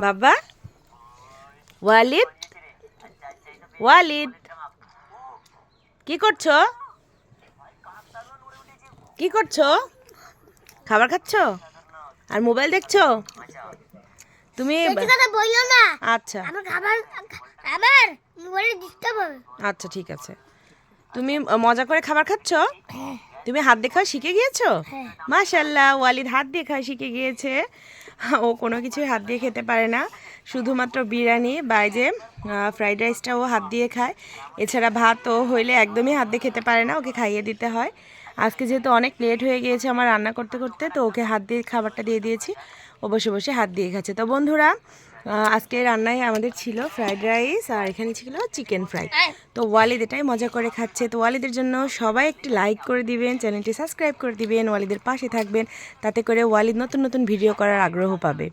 বাবা ওয়ালিদ, ওয়ালিদ কি করছো? কি করছো? খাবার খাচ্ছো আর মোবাইল দেখছো? তুমি আচ্ছা আচ্ছা ঠিক আছে। তুমি মজা করে খাবার খাচ্ছো? তুমি হাত দিয়ে খাওয়া শিখে গিয়েছো? মাশাল্লাহ, ওয়ালিদ হাত দিয়ে খাওয়া শিখে গিয়েছে। ও কোনো কিছুই হাত দিয়ে খেতে পারে না, শুধুমাত্র বিরিয়ানি বা এই যে ফ্রাইড রাইসটা ও হাত দিয়ে খায়। এছাড়া ভাত ও হইলে একদমই হাত দিয়ে খেতে পারে না, ওকে খাইয়ে দিতে হয়। আজকে যেহেতু অনেক লেট হয়ে গিয়েছে আমার রান্না করতে করতে, তো ওকে হাত দিয়ে খাবারটা দিয়ে দিয়েছি, ও বসে বসে হাত দিয়ে খাচ্ছে। তো বন্ধুরা, আজকে রান্নায় আমাদের ছিল ফ্রাইড রাইস আর এখানে ছিল চিকেন ফ্রাই। তো ওয়ালিদ এটাই মজা করে খাচ্ছে। তো ওয়ালিদের জন্য সবাই একটি লাইক করে দিবেন, চ্যানেলটি সাবস্ক্রাইব করে দিবেন, ওয়ালিদের পাশে থাকবেন, তাতে করে ওয়ালিদ নতুন নতুন ভিডিও করার আগ্রহ পাবে।